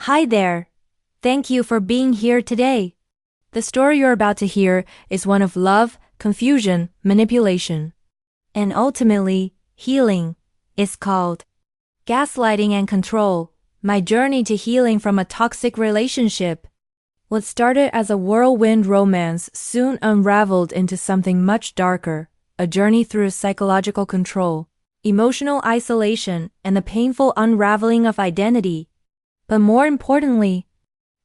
Hi there. Thank you for being here today. The story you're about to hear is one of love, confusion, manipulation, and ultimately, healing. It's called Gaslighting and Control, My Journey to Healing from a Toxic Relationship. What started as a whirlwind romance soon unraveled into something much darker, a journey through psychological control, emotional isolation, and the painful unraveling of identity. But more importantly,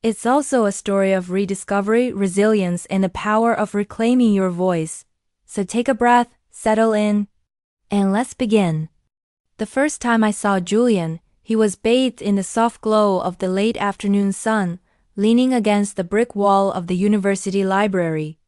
it's also a story of rediscovery, resilience, and the power of reclaiming your voice. So take a breath, settle in, and let's begin. The first time I saw Julian, he was bathed in the soft glow of the late afternoon sun, leaning against the brick wall of the university library.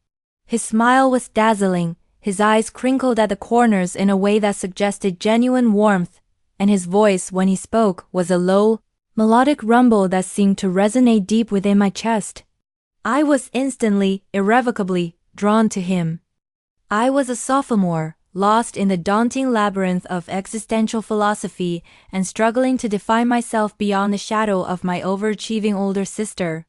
His smile was dazzling, his eyes crinkled at the corners in a way that suggested genuine warmth, and his voice, when he spoke, was a low, melodic rumble that seemed to resonate deep within my chest. I was instantly, irrevocably, drawn to him. I was a sophomore, lost in the daunting labyrinth of existential philosophy and struggling to define myself beyond the shadow of my overachieving older sister.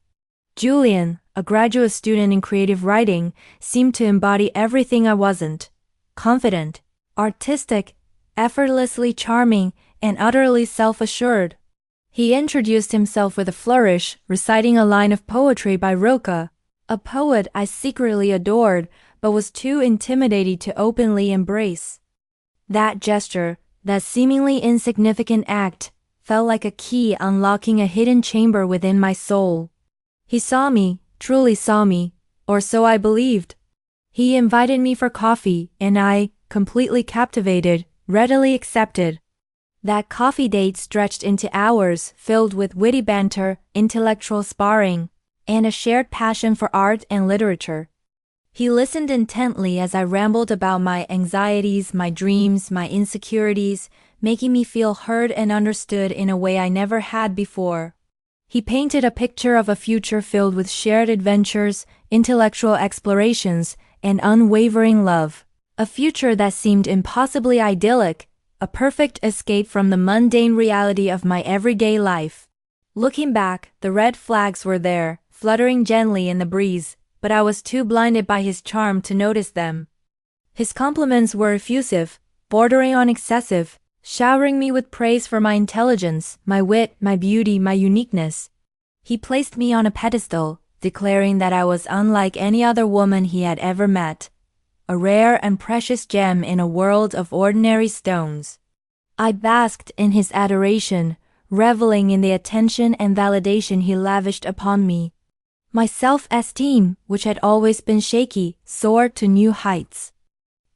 Julian, a graduate student in creative writing, seemed to embody everything I wasn't: confident, artistic, effortlessly charming, and utterly self-assured. He introduced himself with a flourish, reciting a line of poetry by Rilke, a poet I secretly adored but was too intimidated to openly embrace. That gesture, that seemingly insignificant act, felt like a key unlocking a hidden chamber within my soul. He saw me, truly saw me, or so I believed. He invited me for coffee, and I, completely captivated, readily accepted. That coffee date stretched into hours filled with witty banter, intellectual sparring, and a shared passion for art and literature. He listened intently as I rambled about my anxieties, my dreams, my insecurities, making me feel heard and understood in a way I never had before. He painted a picture of a future filled with shared adventures, intellectual explorations, and unwavering love. A future that seemed impossibly idyllic, a perfect escape from the mundane reality of my everyday life. Looking back, the red flags were there, fluttering gently in the breeze, but I was too blinded by his charm to notice them. His compliments were effusive, bordering on excessive, showering me with praise for my intelligence, my wit, my beauty, my uniqueness. He placed me on a pedestal, declaring that I was unlike any other woman he had ever met, a rare and precious gem in a world of ordinary stones. I basked in his adoration, reveling in the attention and validation he lavished upon me. My self-esteem, which had always been shaky, soared to new heights.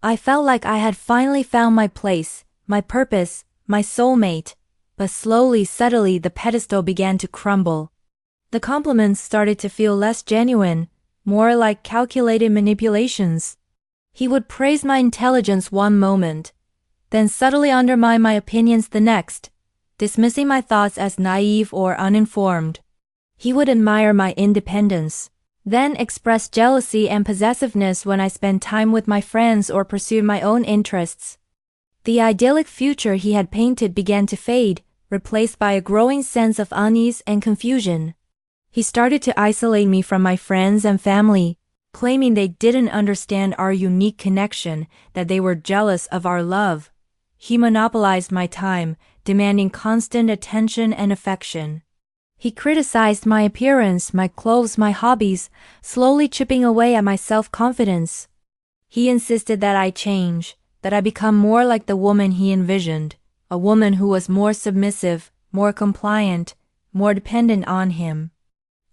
I felt like I had finally found my place, my purpose, my soulmate, but slowly, subtly, the pedestal began to crumble. The compliments started to feel less genuine, more like calculated manipulations. He would praise my intelligence one moment, then subtly undermine my opinions the next, dismissing my thoughts as naive or uninformed. He would admire my independence, then express jealousy and possessiveness when I spent time with my friends or pursued my own interests. The idyllic future he had painted began to fade, replaced by a growing sense of unease and confusion. He started to isolate me from my friends and family, claiming they didn't understand our unique connection, that they were jealous of our love. He monopolized my time, demanding constant attention and affection. He criticized my appearance, my clothes, my hobbies, slowly chipping away at my self-confidence. He insisted that I change, that I become more like the woman he envisioned, a woman who was more submissive, more compliant, more dependent on him.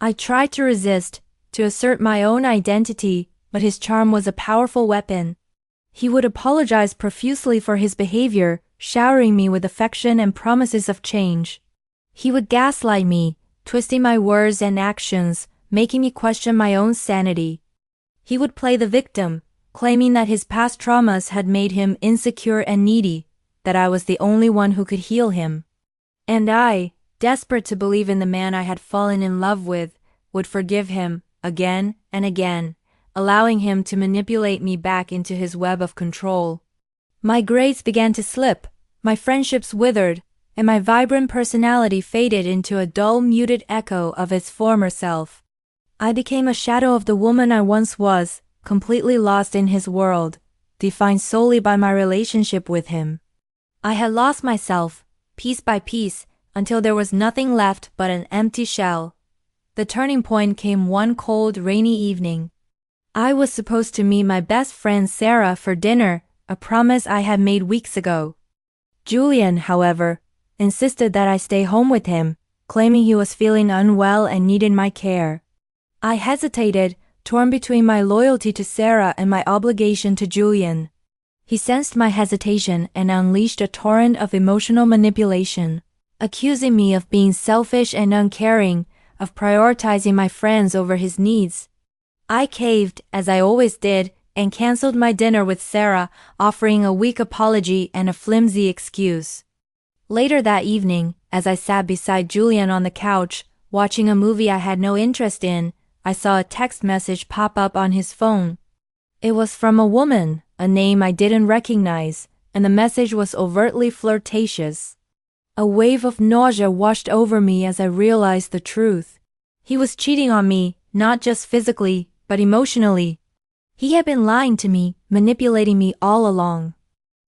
I tried to resist, to assert my own identity, but his charm was a powerful weapon. He would apologize profusely for his behavior, showering me with affection and promises of change. He would gaslight me, twisting my words and actions, making me question my own sanity. He would play the victim, claiming that his past traumas had made him insecure and needy, that I was the only one who could heal him. And I, desperate to believe in the man I had fallen in love with, would forgive him, again and again, allowing him to manipulate me back into his web of control. My grades began to slip, my friendships withered, and my vibrant personality faded into a dull, muted echo of its former self. I became a shadow of the woman I once was, completely lost in his world, defined solely by my relationship with him. I had lost myself, piece by piece, until there was nothing left but an empty shell. The turning point came one cold, rainy evening. I was supposed to meet my best friend Sarah for dinner, a promise I had made weeks ago. Julian, however, insisted that I stay home with him, claiming he was feeling unwell and needed my care. I hesitated, torn between my loyalty to Sarah and my obligation to Julian. He sensed my hesitation and unleashed a torrent of emotional manipulation, accusing me of being selfish and uncaring, of prioritizing my friends over his needs. I caved, as I always did, and canceled my dinner with Sarah, offering a weak apology and a flimsy excuse. Later that evening, as I sat beside Julian on the couch, watching a movie I had no interest in, I saw a text message pop up on his phone. It was from a woman, a name I didn't recognize, and the message was overtly flirtatious. A wave of nausea washed over me as I realized the truth. He was cheating on me, not just physically, but emotionally. He had been lying to me, manipulating me all along.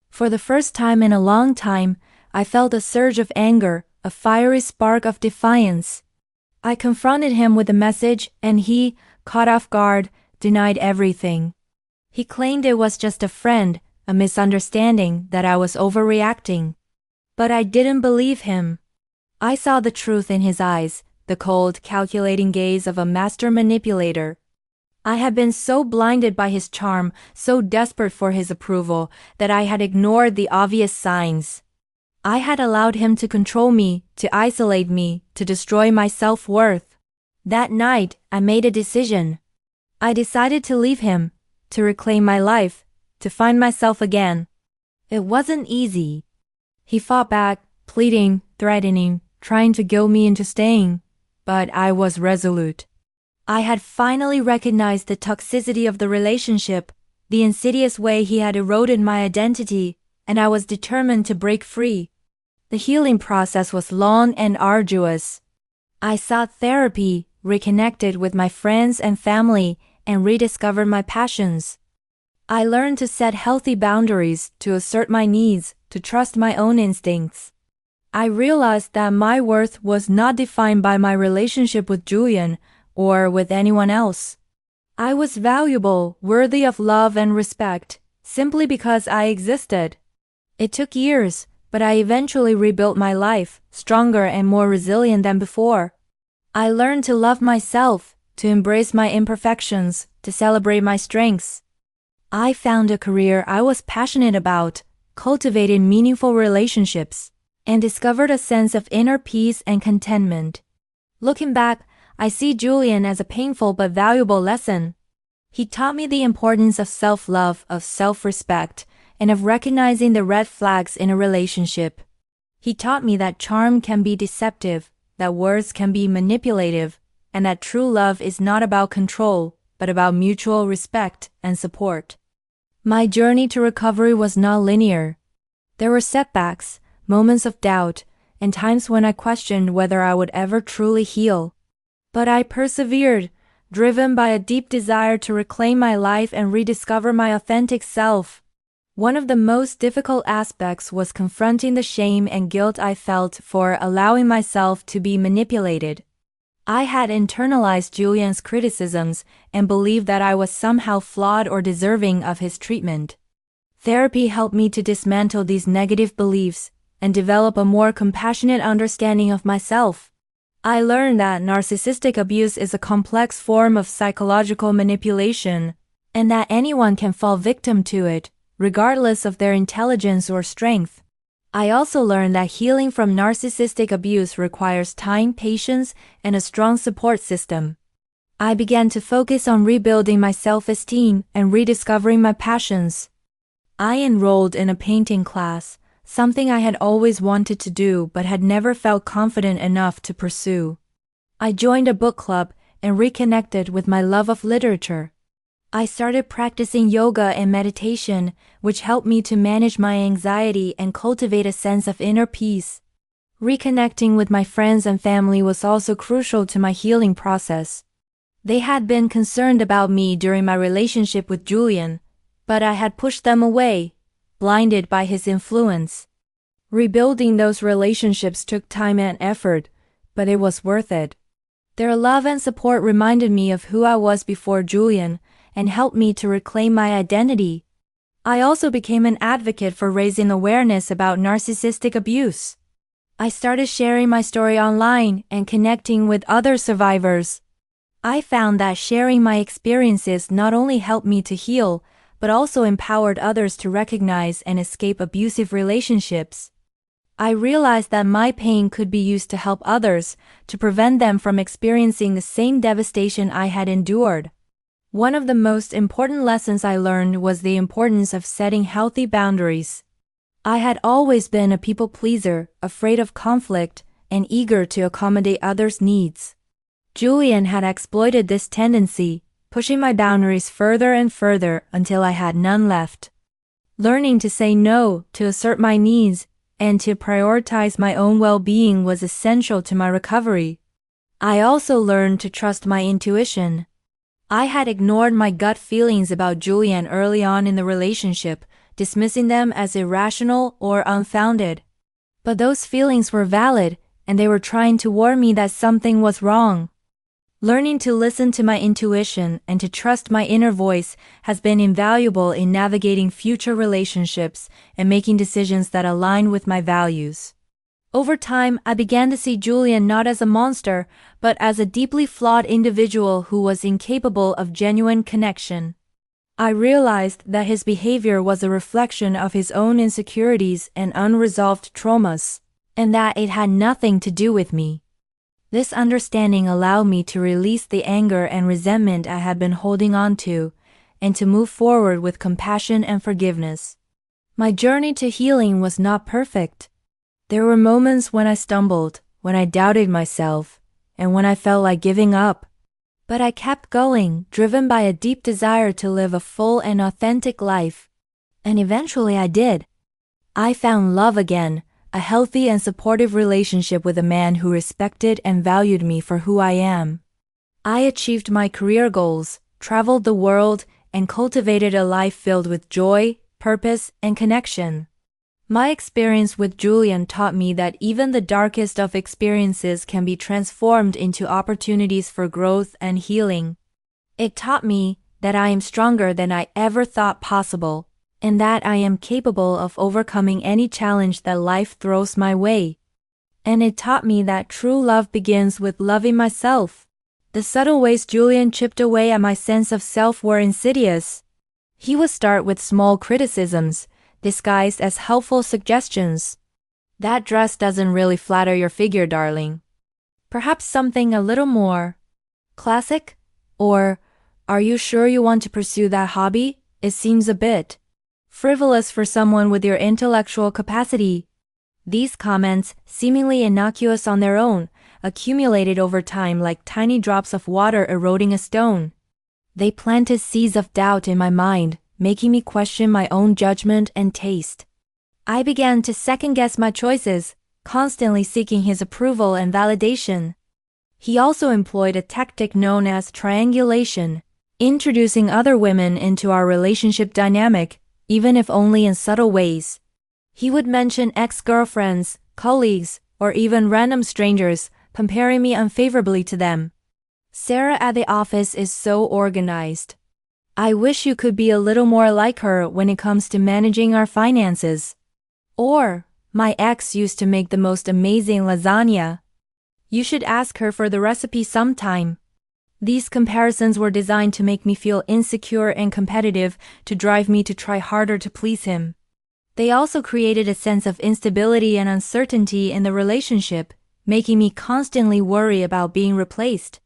For the first time in a long time, I felt a surge of anger, a fiery spark of defiance. I confronted him with the message, and he, caught off guard, denied everything. He claimed it was just a friend, a misunderstanding, that I was overreacting. But I didn't believe him. I saw the truth in his eyes, the cold, calculating gaze of a master manipulator. I had been so blinded by his charm, so desperate for his approval, that I had ignored the obvious signs. I had allowed him to control me, to isolate me, to destroy my self-worth. That night, I made a decision. I decided to leave him, to reclaim my life, to find myself again. It wasn't easy. He fought back, pleading, threatening, trying to guilt me into staying, but I was resolute. I had finally recognized the toxicity of the relationship, the insidious way he had eroded my identity, and I was determined to break free. The healing process was long and arduous. I sought therapy, reconnected with my friends and family, and rediscovered my passions. I learned to set healthy boundaries, to assert my needs, to trust my own instincts. I realized that my worth was not defined by my relationship with Julian or with anyone else. I was valuable, worthy of love and respect, simply because I existed. It took years, but I eventually rebuilt my life, stronger and more resilient than before. I learned to love myself, to embrace my imperfections, to celebrate my strengths. I found a career I was passionate about, cultivated meaningful relationships, and discovered a sense of inner peace and contentment. Looking back, I see Julian as a painful but valuable lesson. He taught me the importance of self-love, of self-respect, and of recognizing the red flags in a relationship. He taught me that charm can be deceptive, that words can be manipulative, and that true love is not about control, but about mutual respect and support. My journey to recovery was not linear. There were setbacks, moments of doubt, and times when I questioned whether I would ever truly heal. But I persevered, driven by a deep desire to reclaim my life and rediscover my authentic self. One of the most difficult aspects was confronting the shame and guilt I felt for allowing myself to be manipulated. I had internalized Julian's criticisms and believed that I was somehow flawed or deserving of his treatment. Therapy helped me to dismantle these negative beliefs and develop a more compassionate understanding of myself. I learned that narcissistic abuse is a complex form of psychological manipulation, and that anyone can fall victim to it, regardless of their intelligence or strength. I also learned that healing from narcissistic abuse requires time, patience, and a strong support system. I began to focus on rebuilding my self-esteem and rediscovering my passions. I enrolled in a painting class, something I had always wanted to do but had never felt confident enough to pursue. I joined a book club and reconnected with my love of literature. I started practicing yoga and meditation, which helped me to manage my anxiety and cultivate a sense of inner peace. Reconnecting with my friends and family was also crucial to my healing process. They had been concerned about me during my relationship with Julian, but I had pushed them away, blinded by his influence. Rebuilding those relationships took time and effort, but it was worth it. Their love and support reminded me of who I was before Julian and helped me to reclaim my identity. I also became an advocate for raising awareness about narcissistic abuse. I started sharing my story online and connecting with other survivors. I found that sharing my experiences not only helped me to heal, but also empowered others to recognize and escape abusive relationships. I realized that my pain could be used to help others, to prevent them from experiencing the same devastation I had endured. One of the most important lessons I learned was the importance of setting healthy boundaries. I had always been a people pleaser, afraid of conflict, and eager to accommodate others' needs. Julian had exploited this tendency, pushing my boundaries further and further until I had none left. Learning to say no, to assert my needs, and to prioritize my own well-being was essential to my recovery. I also learned to trust my intuition. I had ignored my gut feelings about Julian early on in the relationship, dismissing them as irrational or unfounded. But those feelings were valid, and they were trying to warn me that something was wrong. Learning to listen to my intuition and to trust my inner voice has been invaluable in navigating future relationships and making decisions that align with my values. Over time, I began to see Julian not as a monster, but as a deeply flawed individual who was incapable of genuine connection. I realized that his behavior was a reflection of his own insecurities and unresolved traumas, and that it had nothing to do with me. This understanding allowed me to release the anger and resentment I had been holding on to, and to move forward with compassion and forgiveness. My journey to healing was not perfect. There were moments when I stumbled, when I doubted myself, and when I felt like giving up. But I kept going, driven by a deep desire to live a full and authentic life. And eventually I did. I found love again, a healthy and supportive relationship with a man who respected and valued me for who I am. I achieved my career goals, traveled the world, and cultivated a life filled with joy, purpose, and connection. My experience with Julian taught me that even the darkest of experiences can be transformed into opportunities for growth and healing. It taught me that I am stronger than I ever thought possible, and that I am capable of overcoming any challenge that life throws my way. And it taught me that true love begins with loving myself. The subtle ways Julian chipped away at my sense of self were insidious. He would start with small criticisms, disguised as helpful suggestions. That dress doesn't really flatter your figure, darling. Perhaps something a little more classic? Or, are you sure you want to pursue that hobby? It seems a bit frivolous for someone with your intellectual capacity. These comments, seemingly innocuous on their own, accumulated over time like tiny drops of water eroding a stone. They planted seeds of doubt in my mind, making me question my own judgment and taste. I began to second-guess my choices, constantly seeking his approval and validation. He also employed a tactic known as triangulation, introducing other women into our relationship dynamic, even if only in subtle ways. He would mention ex-girlfriends, colleagues, or even random strangers, comparing me unfavorably to them. Sarah at the office is so organized. I wish you could be a little more like her when it comes to managing our finances. Or, my ex used to make the most amazing lasagna. You should ask her for the recipe sometime. These comparisons were designed to make me feel insecure and competitive, to drive me to try harder to please him. They also created a sense of instability and uncertainty in the relationship, making me constantly worry about being replaced.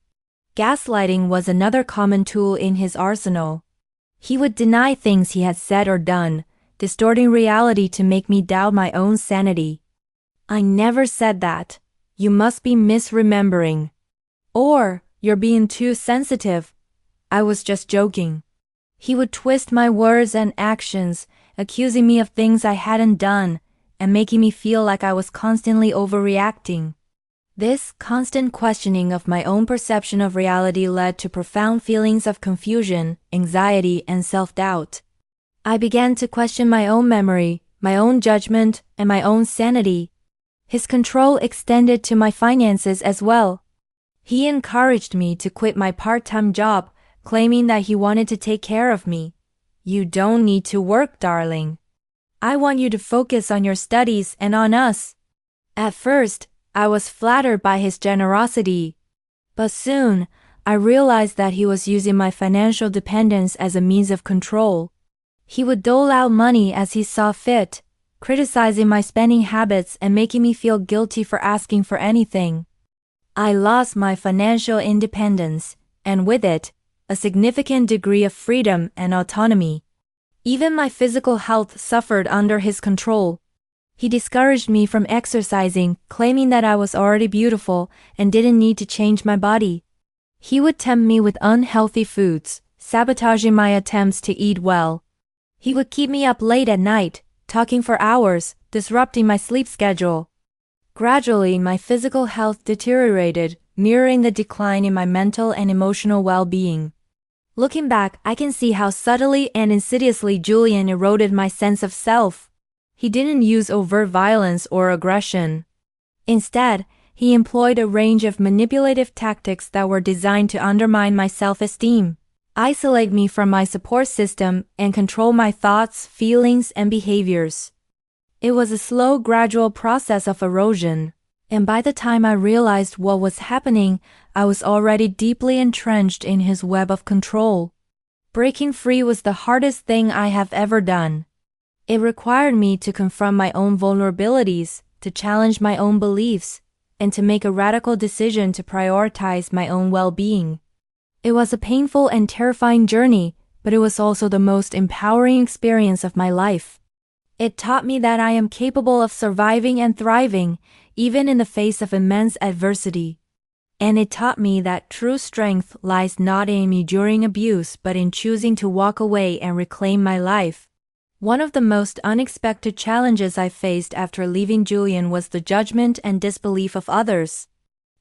Gaslighting was another common tool in his arsenal. He would deny things he had said or done, distorting reality to make me doubt my own sanity. I never said that. You must be misremembering. Or, you're being too sensitive. I was just joking. He would twist my words and actions, accusing me of things I hadn't done, and making me feel like I was constantly overreacting. This constant questioning of my own perception of reality led to profound feelings of confusion, anxiety, and self-doubt. I began to question my own memory, my own judgment, and my own sanity. His control extended to my finances as well. He encouraged me to quit my part-time job, claiming that he wanted to take care of me. "You don't need to work, darling. I want you to focus on your studies and on us." At first, I was flattered by his generosity. But soon, I realized that he was using my financial dependence as a means of control. He would dole out money as he saw fit, criticizing my spending habits and making me feel guilty for asking for anything. I lost my financial independence, and with it, a significant degree of freedom and autonomy. Even my physical health suffered under his control. He discouraged me from exercising, claiming that I was already beautiful and didn't need to change my body. He would tempt me with unhealthy foods, sabotaging my attempts to eat well. He would keep me up late at night, talking for hours, disrupting my sleep schedule. Gradually, my physical health deteriorated, mirroring the decline in my mental and emotional well-being. Looking back, I can see how subtly and insidiously Julian eroded my sense of self. He didn't use overt violence or aggression. Instead, he employed a range of manipulative tactics that were designed to undermine my self-esteem, isolate me from my support system, and control my thoughts, feelings, and behaviors. It was a slow, gradual process of erosion, and by the time I realized what was happening, I was already deeply entrenched in his web of control. Breaking free was the hardest thing I have ever done. It required me to confront my own vulnerabilities, to challenge my own beliefs, and to make a radical decision to prioritize my own well-being. It was a painful and terrifying journey, but it was also the most empowering experience of my life. It taught me that I am capable of surviving and thriving, even in the face of immense adversity. And it taught me that true strength lies not in enduring abuse but in choosing to walk away and reclaim my life. One of the most unexpected challenges I faced after leaving Julian was the judgment and disbelief of others.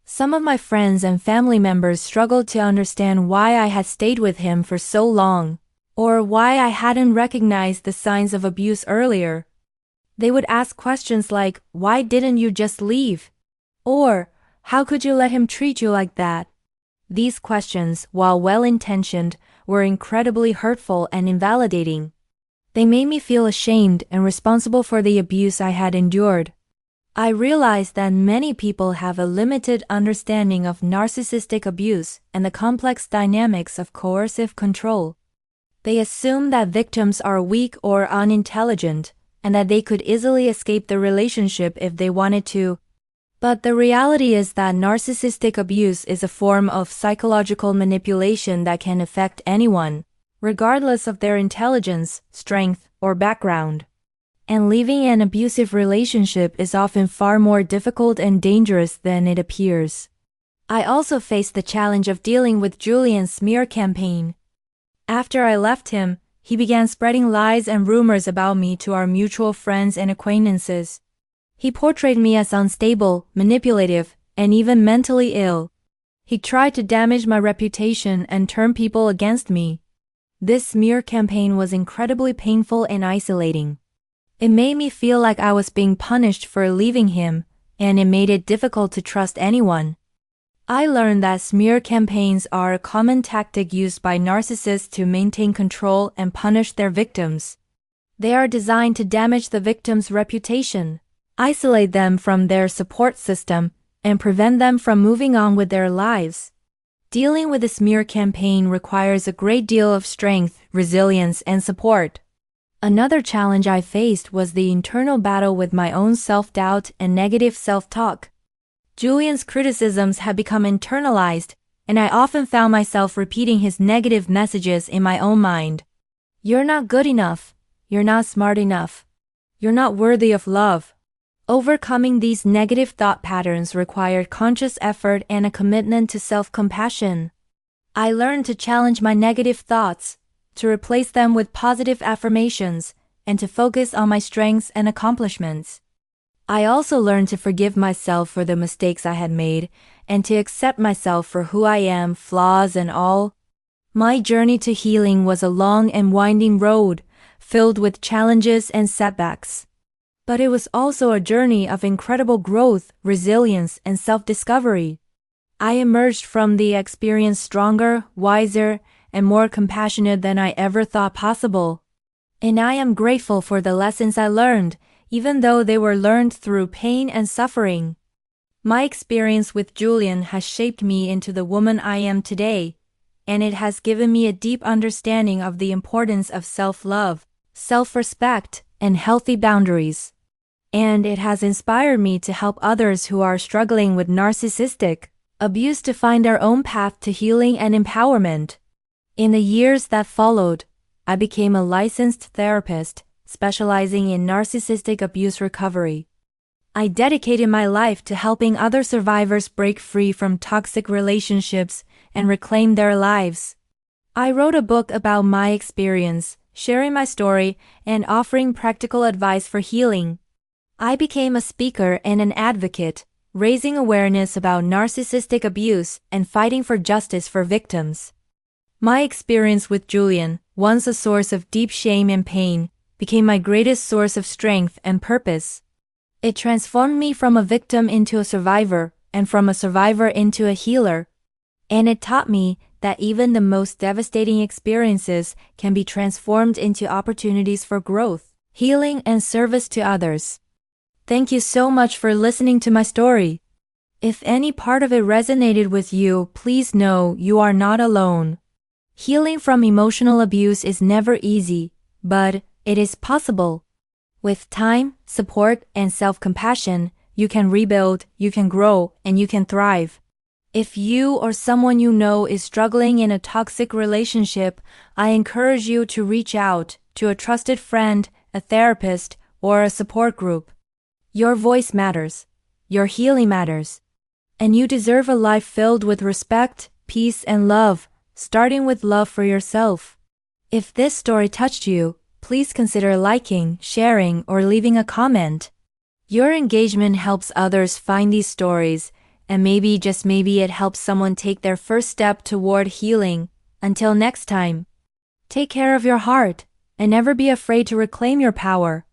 Some of my friends and family members struggled to understand why I had stayed with him for so long, or why I hadn't recognized the signs of abuse earlier. They would ask questions like, "Why didn't you just leave?" Or, "How could you let him treat you like that?" These questions, while well-intentioned, were incredibly hurtful and invalidating. They made me feel ashamed and responsible for the abuse I had endured. I realized that many people have a limited understanding of narcissistic abuse and the complex dynamics of coercive control. They assume that victims are weak or unintelligent, and that they could easily escape the relationship if they wanted to. But the reality is that narcissistic abuse is a form of psychological manipulation that can affect anyone, regardless of their intelligence, strength, or background. And leaving an abusive relationship is often far more difficult and dangerous than it appears. I also faced the challenge of dealing with Julian's smear campaign. After I left him, he began spreading lies and rumors about me to our mutual friends and acquaintances. He portrayed me as unstable, manipulative, and even mentally ill. He tried to damage my reputation and turn people against me. This smear campaign was incredibly painful and isolating. It made me feel like I was being punished for leaving him, and it made it difficult to trust anyone. I learned that smear campaigns are a common tactic used by narcissists to maintain control and punish their victims. They are designed to damage the victim's reputation, isolate them from their support system, and prevent them from moving on with their lives. Dealing with a smear campaign requires a great deal of strength, resilience, and support. Another challenge I faced was the internal battle with my own self-doubt and negative self-talk. Julian's criticisms had become internalized, and I often found myself repeating his negative messages in my own mind. "You're not good enough. You're not smart enough. You're not worthy of love." Overcoming these negative thought patterns required conscious effort and a commitment to self-compassion. I learned to challenge my negative thoughts, to replace them with positive affirmations, and to focus on my strengths and accomplishments. I also learned to forgive myself for the mistakes I had made and to accept myself for who I am, flaws and all. My journey to healing was a long and winding road, filled with challenges and setbacks. But it was also a journey of incredible growth, resilience, and self-discovery. I emerged from the experience stronger, wiser, and more compassionate than I ever thought possible. And I am grateful for the lessons I learned, even though they were learned through pain and suffering. My experience with Julian has shaped me into the woman I am today, and it has given me a deep understanding of the importance of self-love, self-respect, and healthy boundaries. And it has inspired me to help others who are struggling with narcissistic abuse to find their own path to healing and empowerment. In the years that followed, I became a licensed therapist, specializing in narcissistic abuse recovery. I dedicated my life to helping other survivors break free from toxic relationships and reclaim their lives. I wrote a book about my experience, sharing my story and offering practical advice for healing. I became a speaker and an advocate, raising awareness about narcissistic abuse and fighting for justice for victims. My experience with Julian, once a source of deep shame and pain, became my greatest source of strength and purpose. It transformed me from a victim into a survivor, and from a survivor into a healer. And it taught me that even the most devastating experiences can be transformed into opportunities for growth, healing, and service to others. Thank you so much for listening to my story. If any part of it resonated with you, please know you are not alone. Healing from emotional abuse is never easy, but it is possible. With time, support, and self-compassion, you can rebuild, you can grow, and you can thrive. If you or someone you know is struggling in a toxic relationship, I encourage you to reach out to a trusted friend, a therapist, or a support group. Your voice matters. Your healing matters. And you deserve a life filled with respect, peace, and love, starting with love for yourself. If this story touched you, please consider liking, sharing, or leaving a comment. Your engagement helps others find these stories, and maybe, just maybe, it helps someone take their first step toward healing. Until next time, take care of your heart, and never be afraid to reclaim your power.